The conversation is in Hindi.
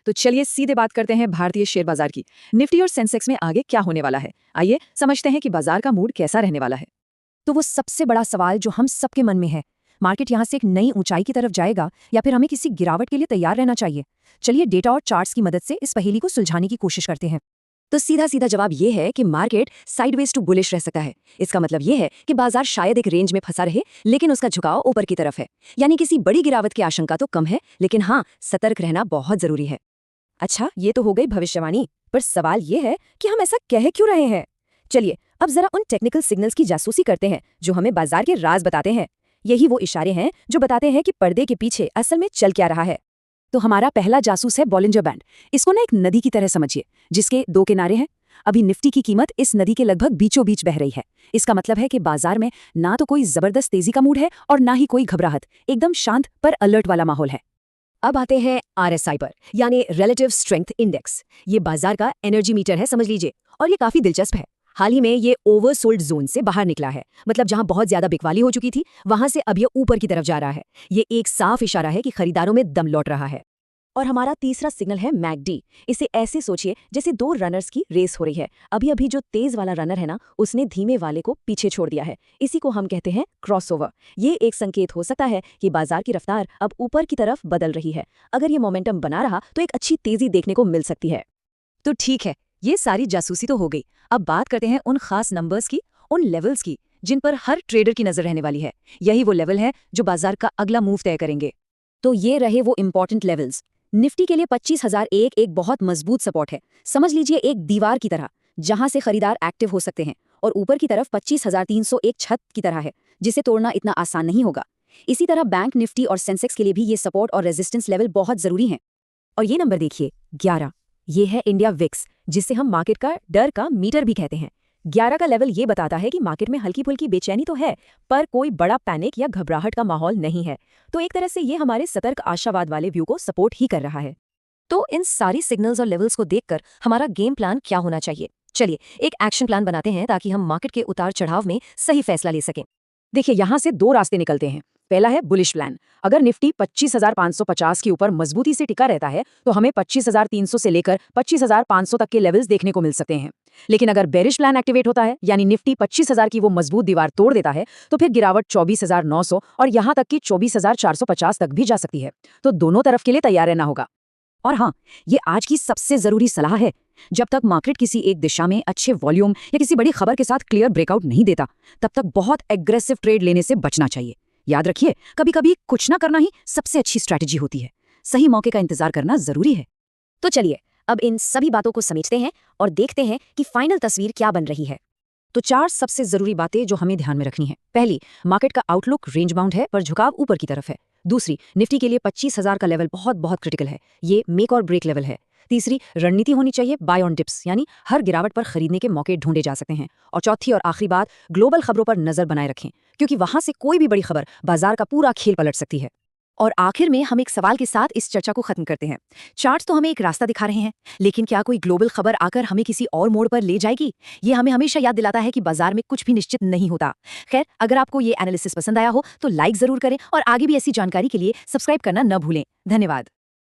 तो चलिए सीधे बात करते हैं भारतीय शेयर बाजार की। निफ्टी और सेंसेक्स में आगे क्या होने वाला है, आइए समझते हैं कि बाजार का मूड कैसा रहने वाला है। तो वो सबसे बड़ा सवाल जो हम सबके मन में है, मार्केट यहाँ से एक नई ऊंचाई की तरफ जाएगा या फिर हमें किसी गिरावट के लिए तैयार रहना चाहिए। चलिए डेटा और चार्ट्स की मदद से इस पहेली को सुलझाने की कोशिश करते हैं। तो सीधा सीधा जवाब ये है कि मार्केट साइडवेज टू बुलिश रह सकता है। इसका मतलब ये है कि बाजार शायद एक रेंज में फंसा रहे, लेकिन उसका झुकाव ऊपर की तरफ है। यानी किसी बड़ी गिरावट की आशंका तो कम है, लेकिन हाँ, सतर्क रहना बहुत जरूरी है। अच्छा, ये तो हो गई भविष्यवाणी, पर सवाल ये है कि हम ऐसा कह क्यों रहे हैं। चलिए अब जरा उन टेक्निकल सिग्नल्स की जासूसी करते हैं जो हमें बाजार के राज बताते हैं। यही वो इशारे हैं जो बताते हैं कि पर्दे के पीछे असल में चल क्या रहा है। तो हमारा पहला जासूस है बॉलिंजर बैंड। इसको ना एक नदी की तरह समझिए, जिसके दो किनारे हैं। अभी निफ्टी की कीमत इस नदी के लगभग बीचों बीच बह रही है। इसका मतलब है कि बाजार में ना तो कोई जबरदस्त तेजी का मूड है और ना ही कोई घबराहट, एकदम शांत पर अलर्ट वाला माहौल है। अब आते हैं RSI पर, यानी रिलेटिव स्ट्रेंथ इंडेक्स। ये बाजार का एनर्जी मीटर है समझ लीजिए, और ये काफी दिलचस्प है। हाल ही में ये ओवरसोल्ड जोन से बाहर निकला है, मतलब जहां बहुत ज्यादा बिकवाली हो चुकी थी वहां से अब ये ऊपर की तरफ जा रहा है। ये एक साफ इशारा है कि खरीदारों में दम लौट रहा है। और हमारा तीसरा सिग्नल है MACD। इसे ऐसे सोचिए जैसे दो रनर्स की रेस हो रही है। अभी अभी जो तेज वाला रनर है ना, उसने धीमे वाले को पीछे छोड़ दिया है। इसी को हम कहते हैं क्रॉसओवर। ये एक संकेत हो सकता है कि बाजार की रफ्तार अब ऊपर की तरफ बदल रही है। अगर ये मोमेंटम बना रहा तो एक अच्छी तेजी देखने को मिल सकती है। तो ठीक है, ये सारी जासूसी तो हो गई। अब बात करते हैं उन खास नंबर्स की, उन लेवल्स की, जिन पर हर ट्रेडर की नजर रहने वाली है। यही वो लेवल है जो बाजार का अगला मूव तय करेंगे। तो ये रहे वो इंपॉर्टेंट लेवल्स। निफ्टी के लिए 25,001 एक बहुत मजबूत सपोर्ट है। समझ लीजिए एक दीवार की तरह, जहां से खरीदार एक्टिव हो सकते हैं। और ऊपर की तरफ 25,300 एक छत की तरह है, जिसे तोड़ना इतना आसान नहीं होगा। इसी तरह बैंक निफ्टी और सेंसेक्स के लिए भी ये सपोर्ट और रेजिस्टेंस लेवल बहुत जरूरी हैं। और ये नंबर देखिए 11, ये है इंडिया विक्स, जिसे हम मार्केट का डर का मीटर भी कहते हैं। 11 का लेवल ये बताता है कि मार्केट में हल्की फुल्की बेचैनी तो है, पर कोई बड़ा पैनिक या घबराहट का माहौल नहीं है। तो एक तरह से ये हमारे सतर्क आशावाद वाले व्यू को सपोर्ट ही कर रहा है। तो इन सारी सिग्नल्स और लेवल्स को देखकर हमारा गेम प्लान क्या होना चाहिए? चलिए एक एक्शन प्लान बनाते हैं ताकि हम मार्केट के उतार चढ़ाव में सही फैसला ले सकें। देखिए, यहाँ से दो रास्ते निकलते हैं। पहला है बुलिश प्लान। अगर निफ्टी 25,550 के ऊपर मजबूती से टिका रहता है तो हमें 25,300 से लेकर 25,500 तक के लेवल्स देखने को मिल सकते हैं। लेकिन अगर बेरिश प्लान एक्टिवेट होता है, यानी निफ्टी 25,000 की वो मजबूत दीवार तोड़ देता है, तो फिर गिरावट 24,900 और यहाँ तक कि 24,450 तक भी जा सकती है। तो दोनों तरफ के लिए तैयार रहना होगा। और हाँ, ये आज की सबसे जरूरी सलाह है। जब तक मार्केट किसी एक दिशा में अच्छे वॉल्यूम या किसी बड़ी खबर के साथ क्लियर ब्रेकआउट नहीं देता, तब तक बहुत एग्रेसिव ट्रेड लेने से बचना चाहिए। याद रखिए, कभी कभी कुछ ना करना ही सबसे अच्छी स्ट्रैटेजी होती है। सही मौके का इंतजार करना जरूरी है। तो चलिए अब इन सभी बातों को समेटते हैं और देखते हैं कि फाइनल तस्वीर क्या बन रही है। तो चार सबसे जरूरी बातें जो हमें ध्यान में रखनी है। पहली, मार्केट का आउटलुक रेंज बाउंड है पर झुकाव ऊपर की तरफ है। दूसरी, निफ्टी के लिए 25,000 का लेवल बहुत बहुत क्रिटिकल है, ये मेक और ब्रेक लेवल है। तीसरी, रणनीति होनी चाहिए बाय ऑन डिप्स, यानी हर गिरावट पर खरीदने के मौके ढूंढे जा सकते हैं। और चौथी और आखिरी बात, ग्लोबल खबरों पर नजर बनाए रखें, क्योंकि वहां से कोई भी बड़ी खबर बाजार का पूरा खेल पलट सकती है। और आखिर में हम एक सवाल के साथ इस चर्चा को खत्म करते हैं। चार्ट्स तो हमें एक रास्ता दिखा रहे हैं, लेकिन क्या कोई ग्लोबल खबर आकर हमें किसी और मोड़ पर ले जाएगी? ये हमें हमेशा याद दिलाता है कि बाजार में कुछ भी निश्चित नहीं होता। खैर, अगर आपको ये एनालिसिस पसंद आया हो तो लाइक जरूर करें और आगे भी ऐसी जानकारी के लिए सब्सक्राइब करना न भूलें। धन्यवाद।